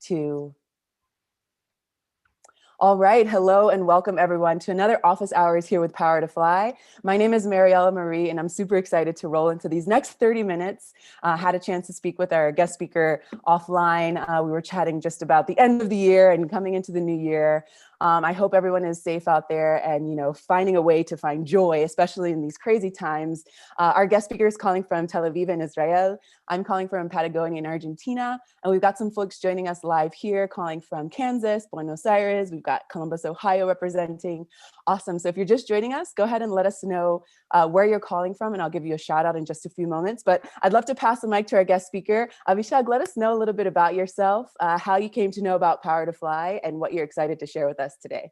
2. All right, hello and welcome everyone to another office hours here with Power to Fly. My name is Mariella Marie and I'm super excited to roll into these next 30 minutes. Had a chance to speak with our guest speaker offline. We were chatting just about the end of the year and coming into the new year. I hope everyone is safe out there and, finding a way to find joy, especially in these crazy times. Our guest speaker is calling from Tel Aviv in Israel. I'm calling from Patagonia in Argentina. And we've got some folks joining us live here, calling from Kansas, Buenos Aires. We've got Columbus, Ohio representing. Awesome. So if you're just joining us, go ahead and let us know where you're calling from, and I'll give you a shout out in just a few moments. But I'd love to pass the mic to our guest speaker. Avishag, let us know a little bit about yourself, how you came to know about Power to Fly, and what you're excited to share with us today.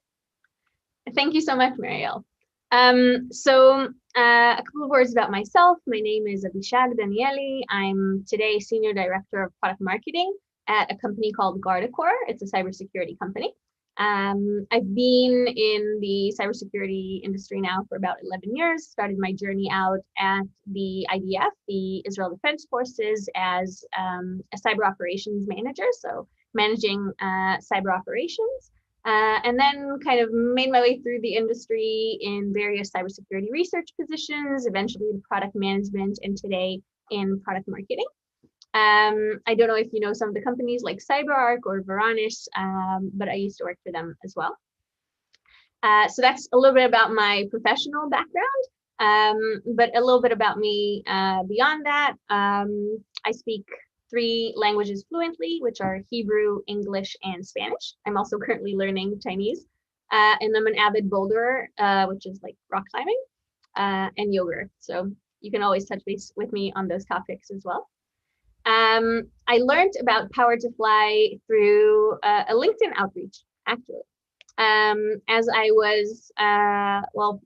Thank you so much, Marielle. A couple of words about myself. My name is Avishag Danieli. I'm today Senior Director of Product Marketing at a company called Guardicore. It's a cybersecurity company. I've been in the cybersecurity industry now for about 11 years, started my journey out at the IDF, the Israel Defense Forces, as a cyber operations manager, so managing cyber operations. And then kind of made my way through the industry in various cybersecurity research positions, eventually in product management, and today in product marketing. I don't know if you know some of the companies like CyberArk or Varonis, but I used to work for them as well. So that's a little bit about my professional background, but a little bit about me beyond that. I speak 3 languages fluently, which are Hebrew, English, and Spanish. I'm also currently learning Chinese. And I'm an avid boulderer, which is like rock climbing, and yoga. So you can always touch base with me on those topics as well. I learned about Power to Fly through a LinkedIn outreach, actually. As I was,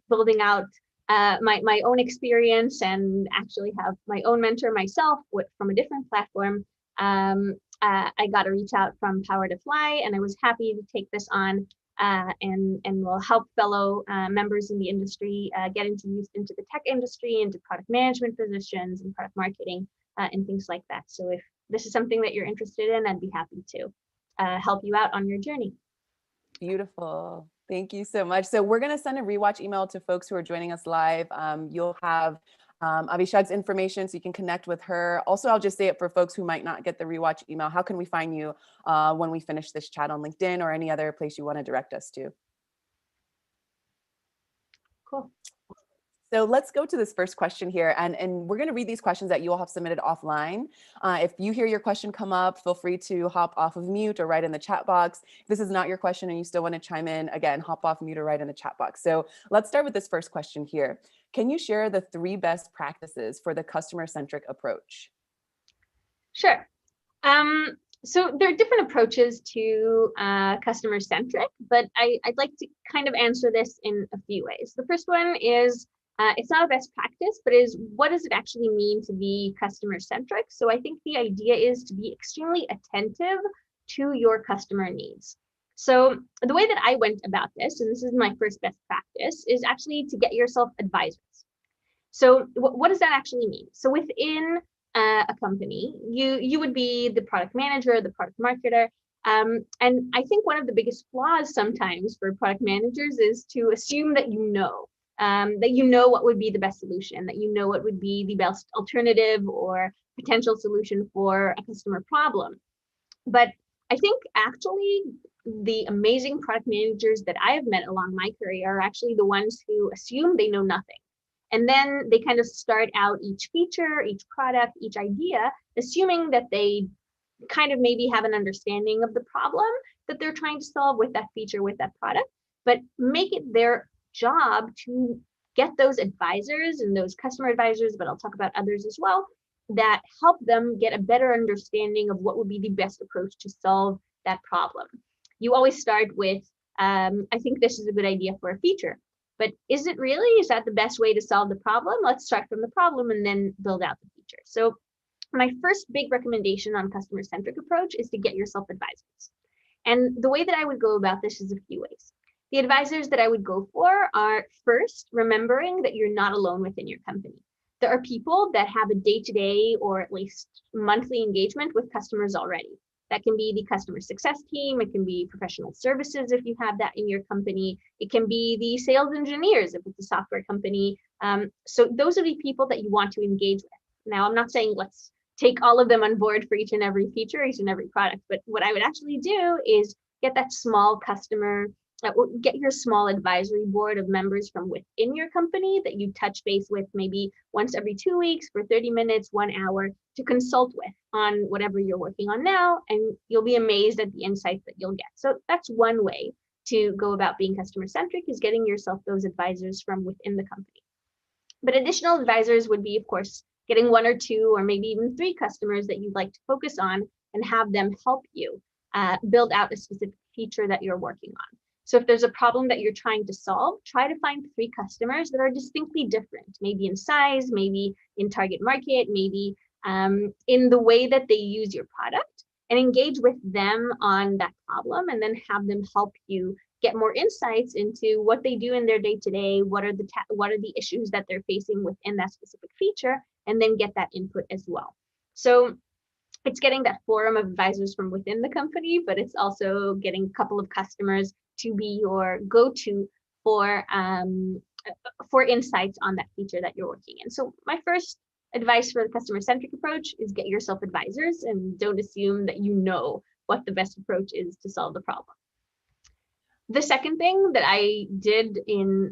building out my own experience and actually have my own mentor myself from a different platform, I got a reach out from Power to Fly, and I was happy to take this on and will help fellow members in the industry get into the tech industry, into product management positions and product marketing and things like that. So if this is something that you're interested in, I'd be happy to help you out on your journey. Beautiful. Thank you so much. So we're going to send a rewatch email to folks who are joining us live. You'll have Avishag's information so you can connect with her. Also, I'll just say it for folks who might not get the rewatch email. How can we find you when we finish this chat on LinkedIn or any other place you want to direct us to? Cool. So let's go to this first question here, and we're going to read these questions that you all have submitted offline. If you hear your question come up, feel free to hop off of mute or write in the chat box. If this is not your question and you still want to chime in, again, hop off mute or write in the chat box. So let's start with this first question here. Can you share the 3 best practices for the customer-centric approach? Sure. So there are different approaches to customer-centric, but I'd like to kind of answer this in a few ways. The first one is, it's not a best practice, but is what does it actually mean to be customer-centric? So I think the idea is to be extremely attentive to your customer needs. So the way that I went about this, and this is my first best practice, is actually to get yourself advisors. So what does that actually mean? So within a company, you would be the product manager, the product marketer. And I think one of the biggest flaws sometimes for product managers is to assume that you know what would be the best solution, that you know what would be the best alternative or potential solution for a customer problem. But I think actually the amazing product managers that I have met along my career are actually the ones who assume they know nothing. And then they kind of start out each feature, each product, each idea, assuming that they kind of maybe have an understanding of the problem that they're trying to solve with that feature, with that product, but make it their job to get those advisors and those customer advisors, but I'll talk about others as well, that help them get a better understanding of what would be the best approach to solve that problem. You always start with, I think this is a good idea for a feature, but is it really? Is that the best way to solve the problem? Let's start from the problem and then build out the feature. So my first big recommendation on customer-centric approach is to get yourself advisors. And the way that I would go about this is a few ways. The advisors that I would go for are, first, remembering that you're not alone within your company. There are people that have a day-to-day or at least monthly engagement with customers already. That can be the customer success team. It can be professional services if you have that in your company. It can be the sales engineers if it's a software company. So those are the people that you want to engage with. Now, I'm not saying let's take all of them on board for each and every feature, each and every product, but what I would actually do is get that small customer, get your small advisory board of members from within your company that you touch base with maybe once every 2 weeks for 30 minutes, 1 hour to consult with on whatever you're working on now. And you'll be amazed at the insights that you'll get. So that's one way to go about being customer centric, is getting yourself those advisors from within the company. But additional advisors would be, of course, getting 1 or 2 or maybe even 3 customers that you'd like to focus on and have them help you build out a specific feature that you're working on. So if there's a problem that you're trying to solve, try to find 3 customers that are distinctly different, maybe in size, maybe in target market, maybe in the way that they use your product, and engage with them on that problem, and then have them help you get more insights into what they do in their day-to-day, what are the issues that they're facing within that specific feature, and then get that input as well. So it's getting that forum of advisors from within the company, but it's also getting a couple of customers to be your go-to for insights on that feature that you're working in. So my first advice for the customer-centric approach is get yourself advisors, and don't assume that you know what the best approach is to solve the problem. The second thing that I did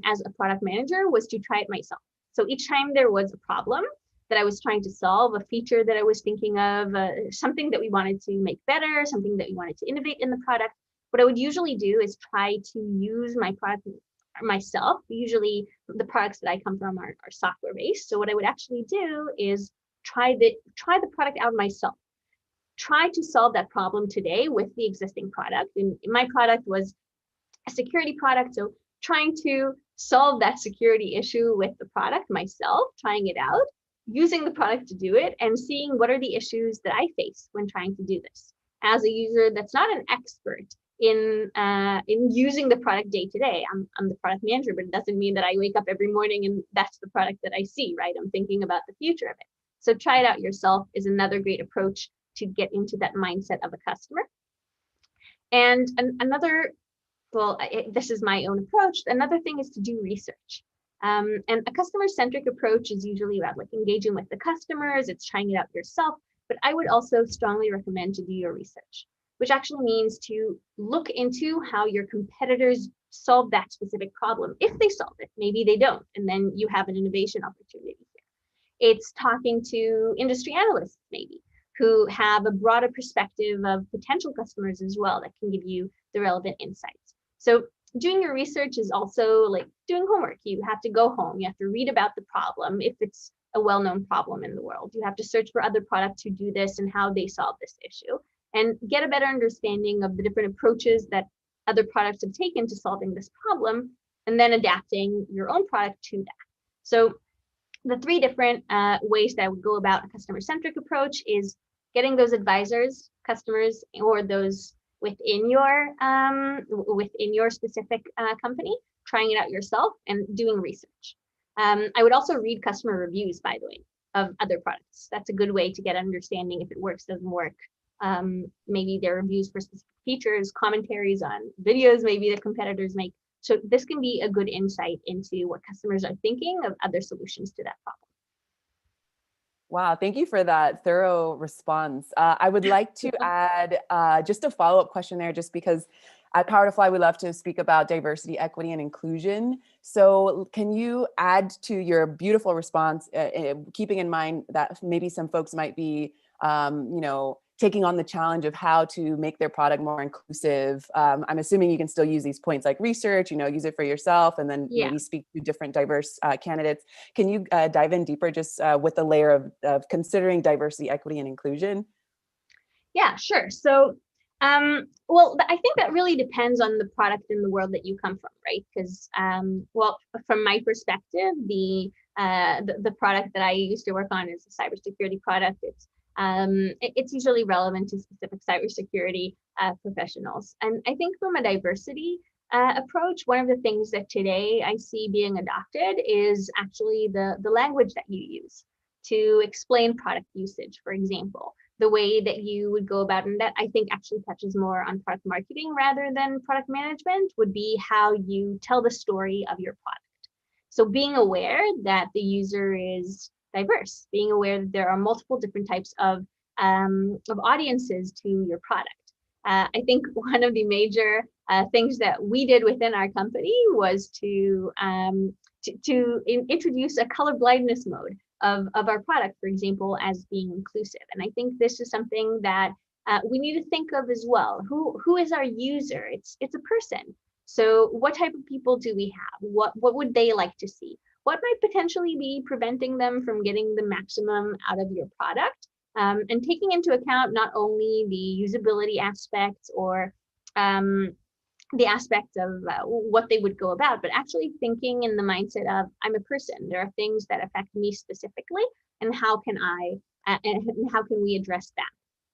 as a product manager was to try it myself. So each time there was a problem that I was trying to solve, a feature that I was thinking of, something that we wanted to make better, something that we wanted to innovate in the product, what I would usually do is try to use my product myself. Usually the products that I come from are software based. So what I would actually do is try the product out myself. Try to solve that problem today with the existing product. And my product was a security product. So trying to solve that security issue with the product myself, trying it out, using the product to do it, and seeing what are the issues that I face when trying to do this. As a user that's not an expert in using the product day to day, I'm the product manager, but it doesn't mean that I wake up every morning and that's the product that I see, right? I'm thinking about the future of it. So try it out yourself is another great approach to get into that mindset of a customer. And another, this is my own approach. Another thing is to do research. And a customer-centric approach is usually about like engaging with the customers, it's trying it out yourself, but I would also strongly recommend to do your research, which actually means to look into how your competitors solve that specific problem. If they solve it, maybe they don't, and then you have an innovation opportunity here. It's talking to industry analysts maybe, who have a broader perspective of potential customers as well that can give you the relevant insights. So doing your research is also like doing homework. You have to go home, you have to read about the problem if it's a well-known problem in the world. You have to search for other products who do this and how they solve this issue, and get a better understanding of the different approaches that other products have taken to solving this problem, and then adapting your own product to that. So the 3 different ways that I would go about a customer-centric approach is getting those advisors, customers, or those within your specific company, trying it out yourself, and doing research. I would also read customer reviews, by the way, of other products. That's a good way to get understanding if it works, doesn't work. Maybe their reviews for specific features, commentaries on videos maybe that competitors make. So this can be a good insight into what customers are thinking of other solutions to that problem. Wow, thank you for that thorough response. I would like to add just a follow-up question there, just because at Power to Fly, we love to speak about diversity, equity, and inclusion. So can you add to your beautiful response, keeping in mind that maybe some folks might be, taking on the challenge of how to make their product more inclusive? I'm assuming you can still use these points like research, use it for yourself, and then maybe speak to different diverse candidates. Can you dive in deeper just with the layer of considering diversity, equity, and inclusion? Yeah, sure. So, I think that really depends on the product in the world that you come from, right? Because, from my perspective, the product that I used to work on is a cybersecurity product. It's usually relevant to specific cybersecurity professionals. And I think from a diversity approach, one of the things that today I see being adopted is actually the language that you use to explain product usage, for example. the way that you would go about, and that I think actually touches more on product marketing rather than product management, would be how you tell the story of your product. So being aware that the user is diverse, being aware that there are multiple different types of audiences to your product. I think one of the major things that we did within our company was to introduce a color blindness mode of our product, for example, as being inclusive. And I think this is something that we need to think of as well. Who is our user? It's a person. So what type of people do we have? What would they like to see? What might potentially be preventing them from getting the maximum out of your product? And taking into account not only the usability aspects or the aspect of what they would go about, but actually thinking in the mindset of, I'm a person. There are things that affect me specifically, and how can and how can we address that?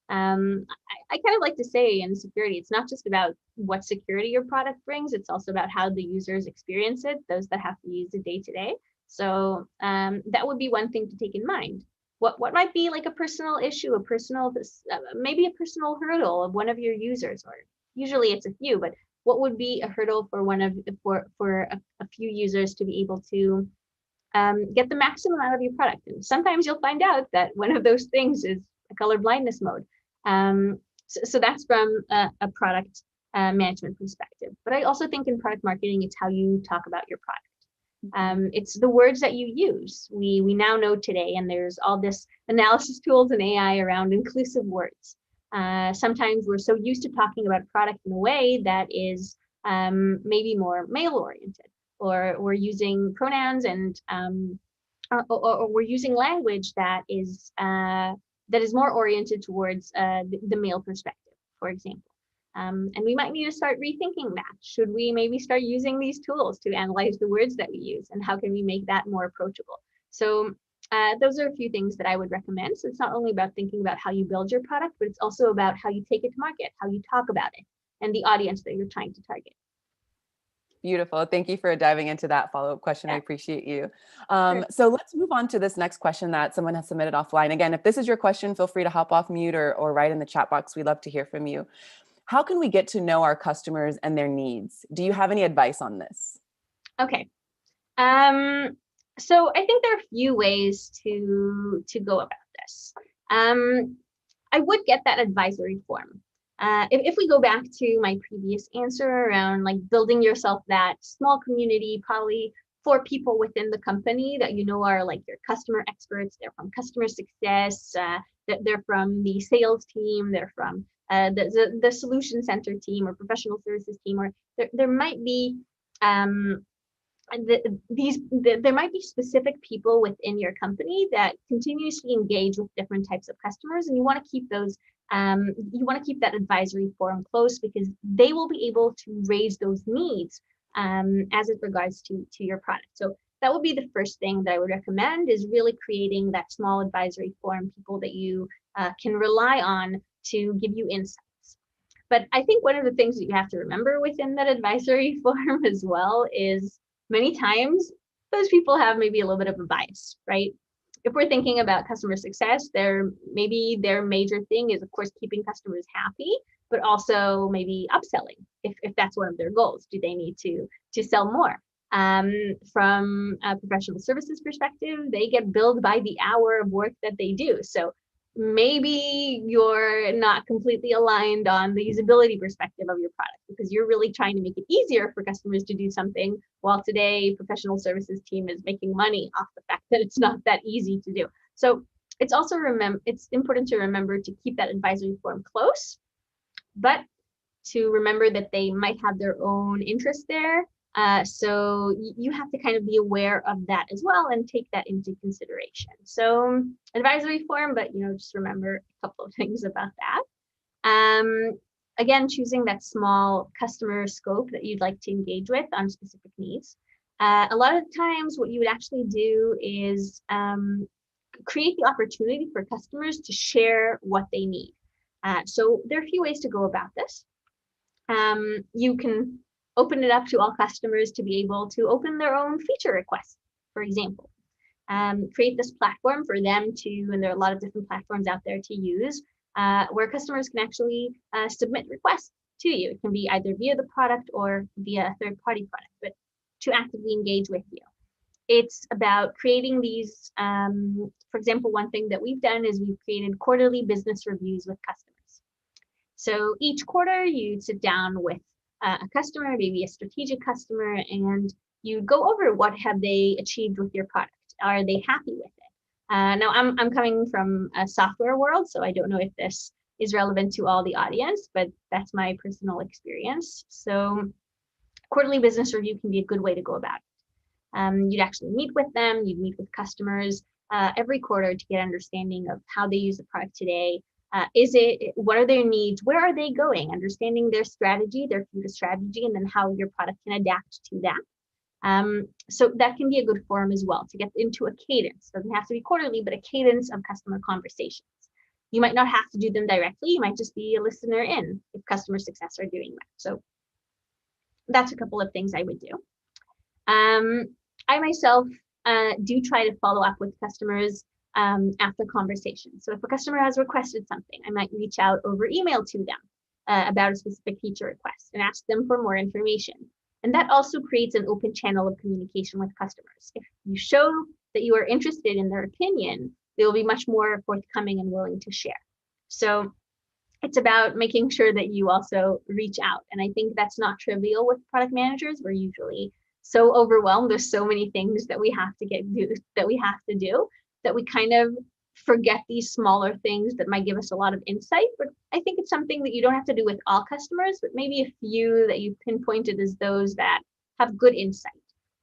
I kind of like to say in security, it's not just about what security your product brings, it's also about how the users experience it, those that have to use it day to day. So that would be one thing to take in mind. What might be like a personal issue, maybe a personal hurdle of one of your users, or usually it's a few, but what would be a hurdle for a few users to be able to get the maximum out of your product? And sometimes you'll find out that one of those things is a color blindness mode. So that's from a product management perspective. But I also think in product marketing, it's how you talk about your product. It's the words that you use. We now know today, and there's all this analysis tools and AI around inclusive words. Sometimes we're so used to talking about product in a way that is maybe more male oriented, or we're using pronouns and or we're using language that is more oriented towards the male perspective, for example. And we might need to start rethinking that. Should we maybe start using these tools to analyze the words that we use, and how can we make that more approachable? So those are a few things that I would recommend. So it's not only about thinking about how you build your product, but it's also about how you take it to market, how you talk about it, and the audience that you're trying to target. Beautiful. Thank you for diving into that follow-up question. I appreciate you. Sure. So let's move on to this next question that someone has submitted offline. Again, if this is your question, feel free to hop off mute or write in the chat box. We'd love to hear from you. How can we get to know our customers and their needs? Do you have any advice on this? Okay. So I think there are a few ways to go about this. I would get that advisory form. If we go back to my previous answer around like building yourself that small community, probably 4 people within the company that you know are like your customer experts, they're from customer success, they're from the sales team, they're from the solution center team or professional services team, or there might be there might be specific people within your company that continuously engage with different types of customers, and you want to keep those you want to keep that advisory forum close, because they will be able to raise those needs as it regards to your product. So that would be the first thing that I would recommend, is really creating that small advisory forum, people that you can rely on to give you insights. But I think one of the things that you have to remember within that advisory forum as well is many times those people have maybe a little bit of a bias, right? If we're thinking about customer success, maybe their major thing is, of course, keeping customers happy, but also maybe upselling, if that's one of their goals. Do they need to sell more? From a professional services perspective, they get billed by the hour of work that they do. So maybe you're not completely aligned on the usability perspective of your product, because you're really trying to make it easier for customers to do something, while today professional services team is making money off the fact that it's not that easy to do. So it's also it's important to remember to keep that advisory forum close, but to remember that they might have their own interest there. So you have to kind of be aware of that as well and take that into consideration. So advisory form, but just remember a couple of things about that. Again, choosing that small customer scope that you'd like to engage with on specific needs. A lot of times what you would actually do is create the opportunity for customers to share what they need. So there are a few ways to go about this. You can open it up to all customers to be able to open their own feature requests, for example. Create this platform for them to, and there are a lot of different platforms out there to use, where customers can actually submit requests to you. It can be either via the product or via a third-party product, but to actively engage with you. It's about creating these, for example, one thing that we've done is we've created quarterly business reviews with customers. So each quarter you sit down with a customer, maybe a strategic customer, and you go over what have they achieved with your product. Are they happy with it? Now I'm coming from a software world, so I don't know if this is relevant to all the audience, but that's my personal experience. So quarterly business review can be a good way to go about it. You'd actually meet with them, you'd meet with customers every quarter to get understanding of how they use the product today. What are their needs? Where are they going? Understanding their strategy, their future strategy, and then how your product can adapt to that. So that can be a good forum as well to get into a cadence. It doesn't have to be quarterly, but a cadence of customer conversations. You might not have to do them directly. You might just be a listener in if customer success are doing that. So that's a couple of things I would do. I myself do try to follow up with customers after conversations. So if a customer has requested something, I might reach out over email to them about a specific feature request and ask them for more information. And that also creates an open channel of communication with customers. If you show that you are interested in their opinion, they will be much more forthcoming and willing to share. So it's about making sure that you also reach out. And I think that's not trivial with product managers. We're usually so overwhelmed. There's so many things that we have to do that we kind of forget these smaller things that might give us a lot of insight. But I think it's something that you don't have to do with all customers, but maybe a few that you pinpointed as those that have good insight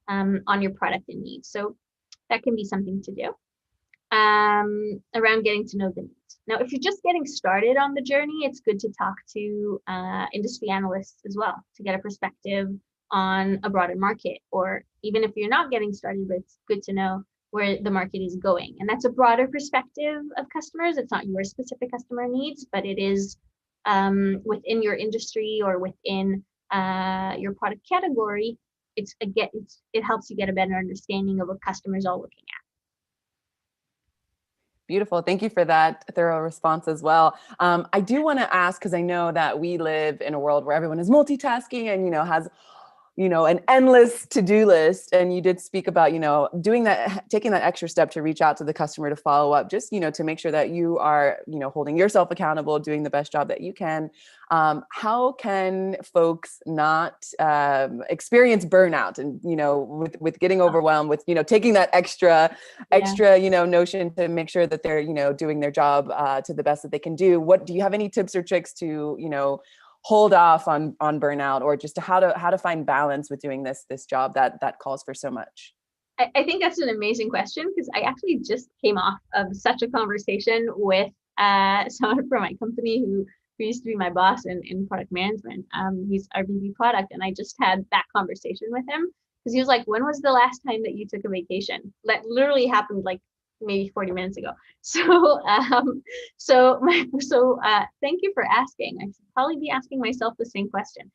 on your product and needs. So that can be something to do around getting to know the needs. Now, if you're just getting started on the journey, it's good to talk to industry analysts as well to get a perspective on a broader market, or even if you're not getting started, but it's good to know where the market is going. And that's a broader perspective of customers. It's not your specific customer needs, but it is within your industry or within your product category. It helps you get a better understanding of what customers are looking at. Beautiful. Thank you for that thorough response as well. I do want to ask, because I know that we live in a world where everyone is multitasking and, has an endless to-do list. And you did speak about, doing that, taking that extra step to reach out to the customer to follow up, just, to make sure that you are, holding yourself accountable, doing the best job that you can. How can folks not experience burnout and, with getting overwhelmed with, taking that extra, notion to make sure that they're, doing their job to the best that they can do? Do you have any tips or tricks to, hold off on burnout, or just how to find balance with doing this job that calls for so much? I think that's an amazing question, because I actually just came off of such a conversation with someone from my company who used to be my boss in product management. He's our VP product, and I just had that conversation with him because he was like, "When was the last time that you took a vacation?" That literally happened like maybe 40 minutes ago. So thank you for asking. I should probably be asking myself the same question.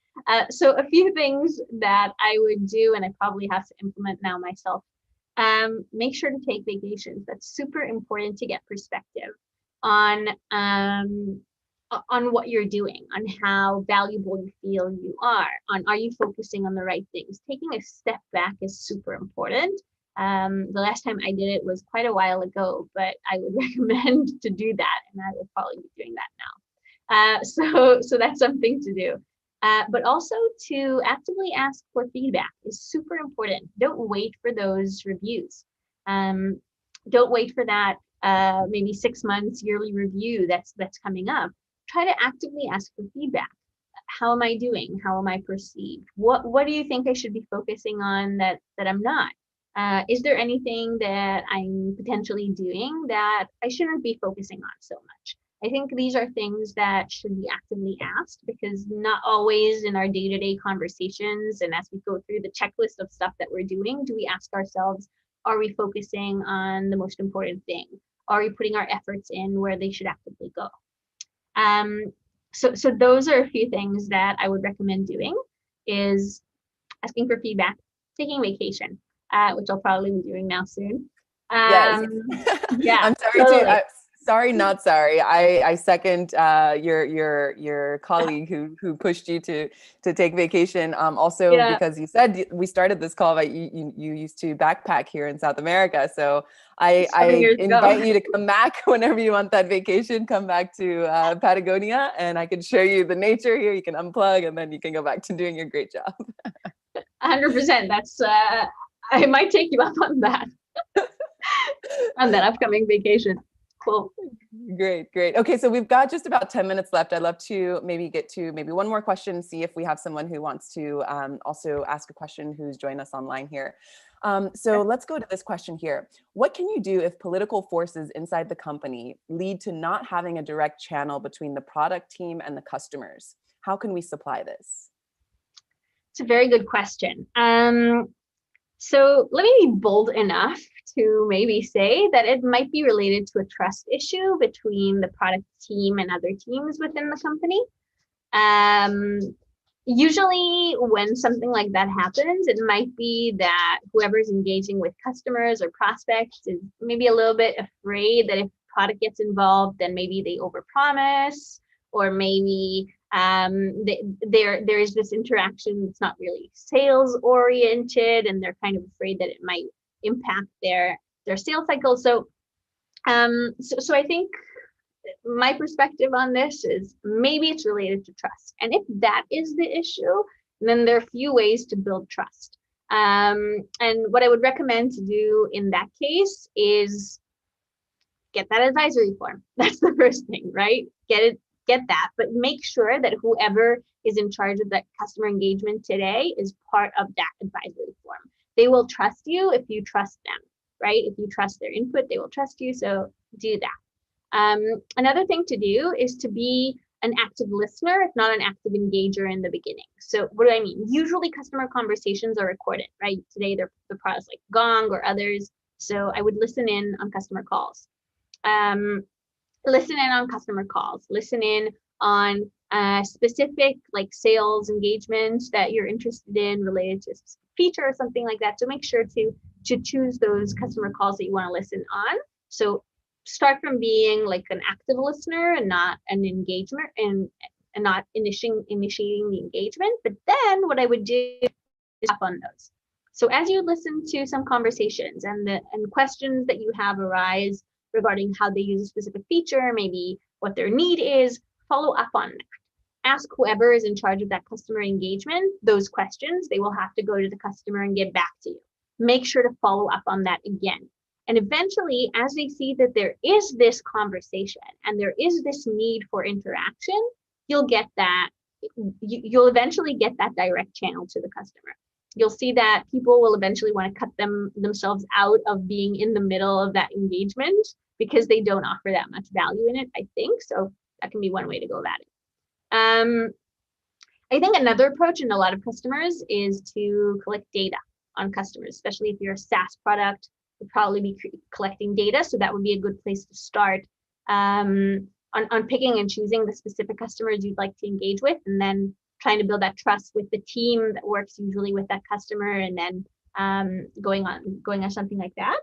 So a few things that I would do, and I probably have to implement now myself. Make sure to take vacations. That's super important to get perspective on what you're doing, on how valuable you feel you are you focusing on the right things. Taking a step back is super important. The last time I did it was quite a while ago, but I would recommend to do that, and I will probably be doing that now. So that's something to do. But also to actively ask for feedback is super important. Don't wait for those reviews. Don't wait for that maybe 6 months yearly review that's coming up. Try to actively ask for feedback. How am I doing? How am I perceived? What do you think I should be focusing on that I'm not? Is there anything that I'm potentially doing that I shouldn't be focusing on so much? I think these are things that should be actively asked, because not always in our day-to-day conversations and as we go through the checklist of stuff that we're doing, do we ask ourselves, are we focusing on the most important thing? Are we putting our efforts in where they should actively go? So those are a few things that I would recommend doing, is asking for feedback, taking vacation, which I'll probably be doing now soon. Yes. Yeah, I'm sorry totally. to Sorry, not sorry. I second your colleague who pushed you to take vacation. Also Yeah, because you said we started this call about you used to backpack here in South America. So I 7 years ago. invite you to come back whenever you want that vacation. Come back to Patagonia, and I can show you the nature here. You can unplug, and then you can go back to doing your great job. 100%. That's I might take you up on that upcoming vacation. Cool. Great, great. Okay, so we've got just about 10 minutes left. I'd love to maybe get to maybe one more question, see if we have someone who wants to also ask a question who's joined us online here. So let's go to this question here. What can you do if political forces inside the company lead to not having a direct channel between the product team and the customers? How can we supply this? It's a very good question. So let me be bold enough to maybe say that it might be related to a trust issue between the product team and other teams within the company. Usually when something like that happens, it might be that whoever's engaging with customers or prospects is maybe a little bit afraid that if product gets involved, then maybe they overpromise, or maybe there is this interaction that's not really sales oriented, and they're kind of afraid that it might impact their sales cycle. So I think my perspective on this is maybe it's related to trust. And if that is the issue, then there are a few ways to build trust. And what I would recommend to do in that case is get that advisory form. That's the first thing, right? Get that, but make sure that whoever is in charge of that customer engagement today is part of that advisory form. They will trust you if you trust them, right? If you trust their input, they will trust you. So do that. Another thing to do is to be an active listener, if not an active engager in the beginning. So what do I mean? Usually customer conversations are recorded, right? Today they're the products like Gong or others. So I would listen in on customer calls. Listen in on customer calls. Listen in on specific like sales engagements that you're interested in related to a specific feature or something like that. So make sure to choose those customer calls that you want to listen on. So start from being like an active listener and not an engagement and not initiating the engagement. But then what I would do is tap on those. So as you listen to some conversations and questions that you have arise regarding how they use a specific feature, maybe what their need is, follow up on that. Ask whoever is in charge of that customer engagement those questions. They will have to go to the customer and get back to you. Make sure to follow up on that again. And eventually, as they see that there is this conversation and there is this need for interaction, you'll get that. You'll eventually get that direct channel to the customer. You'll see that people will eventually want to cut themselves out of being in the middle of that engagement because they don't offer that much value in it, I think. So that can be one way to go about it. I think another approach in a lot of customers is to collect data on customers, especially if you're a SaaS product. You'll probably be collecting data, so that would be a good place to start on picking and choosing the specific customers you'd like to engage with, and then trying to build that trust with the team that works usually with that customer, and then going on something like that.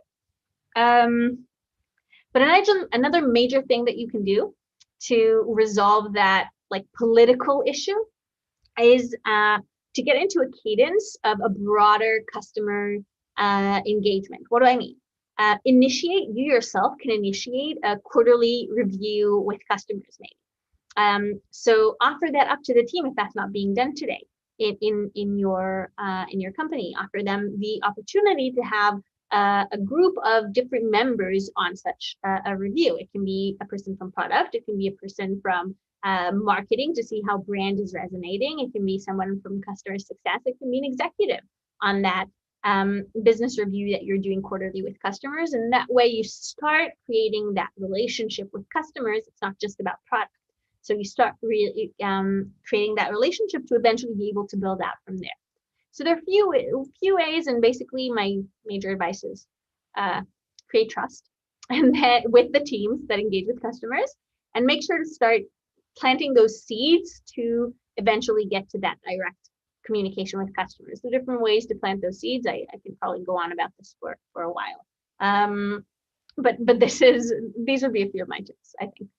But another major thing that you can do to resolve that like political issue is to get into a cadence of a broader customer engagement. What do I mean? You yourself can initiate a quarterly review with customers maybe. So offer that up to the team if that's not being done today in your company. Offer them the opportunity to have a group of different members on such a review. It can be a person from product. It can be a person from marketing to see how brand is resonating. It can be someone from customer success. It can be an executive on that business review that you're doing quarterly with customers. And that way you start creating that relationship with customers. It's not just about product. So you start really creating that relationship to eventually be able to build out from there. So there are a few ways, and basically my major advice is create trust and then with the teams that engage with customers, and make sure to start planting those seeds to eventually get to that direct communication with customers. The different ways to plant those seeds, I can probably go on about this for a while. but these would be a few of my tips, I think.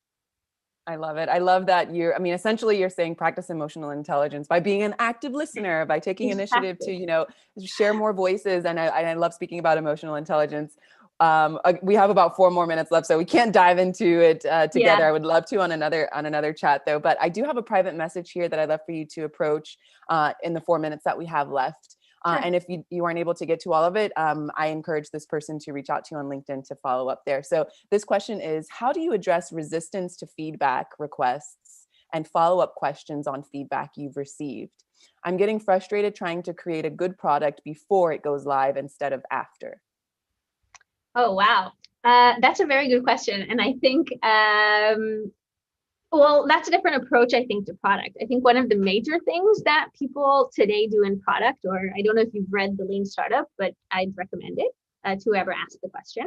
I love it. I love that essentially you're saying practice emotional intelligence by being an active listener, by taking initiative to, Exactly. share more voices. And I love speaking about emotional intelligence. We have about 4 more minutes left, so we can't dive into it Yeah, together. I would love to on another chat though, but I do have a private message here that I'd love for you to approach in the 4 minutes that we have left. sure. And if you aren't able to get to all of it, I encourage this person to reach out to you on LinkedIn to follow up there. So this question is, how do you address resistance to feedback requests and follow-up questions on feedback you've received? I'm getting frustrated trying to create a good product before it goes live instead of after. Oh, wow. That's a very good question. And I think, well, that's a different approach, I think, to product. I think one of the major things that people today do in product, or I don't know if you've read The Lean Startup, but I'd recommend it to whoever asked the question.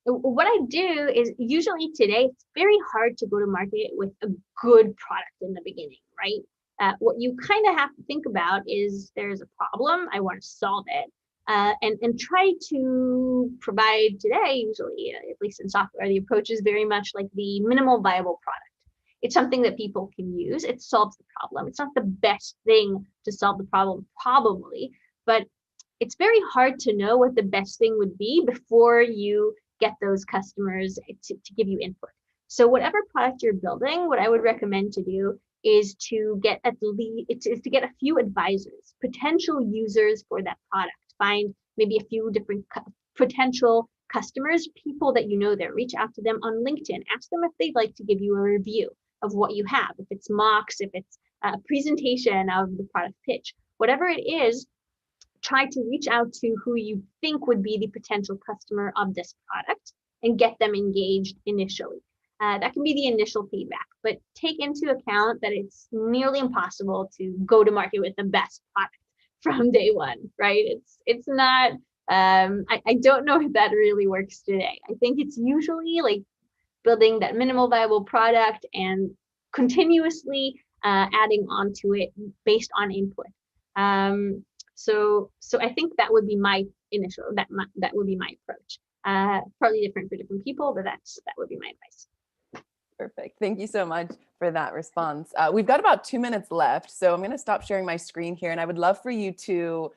What I do is usually today, it's very hard to go to market with a good product in the beginning, right? What you kind of have to think about is there's a problem, I want to solve it. And try to provide today, usually, at least in software, the approach is very much like the minimal viable product. It's something that people can use. It solves the problem. It's not the best thing to solve the problem, probably, but it's very hard to know what the best thing would be before you get those customers to give you input. So whatever product you're building, what I would recommend to do is to get at least is to get a few advisors, potential users for that product. Find maybe a few different potential customers, people that you know there. Reach out to them on LinkedIn. Ask them if they'd like to give you a review of what you have. If it's mocks, if it's a presentation of the product pitch, whatever it is, try to reach out to who you think would be the potential customer of this product and get them engaged initially. That can be the initial feedback, but take into account that it's nearly impossible to go to market with the best product from day one, right? It's not. I don't know if that really works today. I think it's usually like building that minimal viable product and continuously adding on to it based on input. So I think that would be my initial that would be my approach. Probably different for different people, but that would be my advice. Perfect. Thank you so much for that response. We've got about 2 minutes left, so I'm going to stop sharing my screen here, and I would love for you to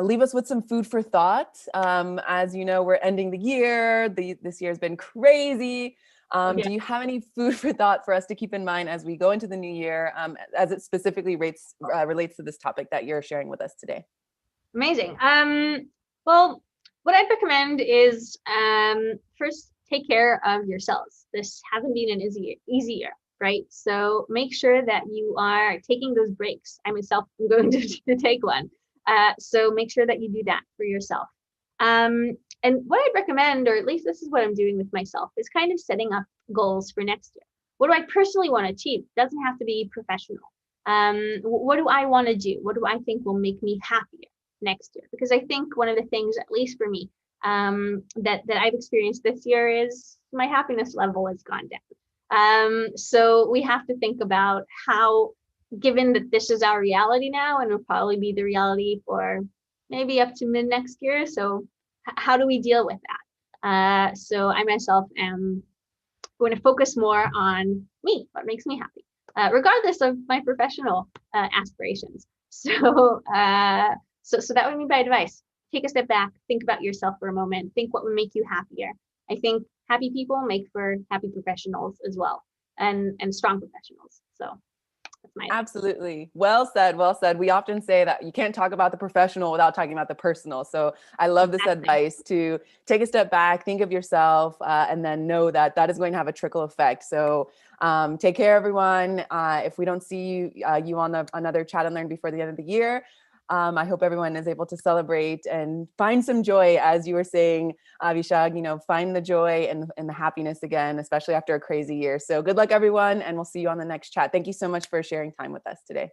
leave us with some food for thought. As you know, we're ending the year. This year has been crazy. Yeah. Do you have any food for thought for us to keep in mind as we go into the new year, as it specifically relates to this topic that you're sharing with us today? Amazing. Well, what I'd recommend is first take care of yourselves. This hasn't been an easy year, right? So make sure that you are taking those breaks. I myself am going to take one. So make sure that you do that for yourself. And what I'd recommend, or at least this is what I'm doing with myself, is kind of setting up goals for next year. What do I personally want to achieve? It doesn't have to be professional. What do I want to do? What do I think will make me happier next year? Because I think one of the things, at least for me, that I've experienced this year is my happiness level has gone down. So we have to think about how, given that this is our reality now, and will probably be the reality for maybe up to mid next year. So how do we deal with that? So I myself am going to focus more on me, what makes me happy, regardless of my professional aspirations. So that would be my advice. Take a step back, think about yourself for a moment, think what would make you happier. I think happy people make for happy professionals as well, and strong professionals. So that's my advice. Absolutely. Well said. Well said. We often say that you can't talk about the professional without talking about the personal. So I love this advice to take a step back, think of yourself, and then know that that is going to have a trickle effect. So take care, everyone. If we don't see you on another Chat and Learn before the end of the year, I hope everyone is able to celebrate and find some joy, as you were saying, Avishag, find the joy and the happiness again, especially after a crazy year. So good luck, everyone, and we'll see you on the next chat. Thank you so much for sharing time with us today.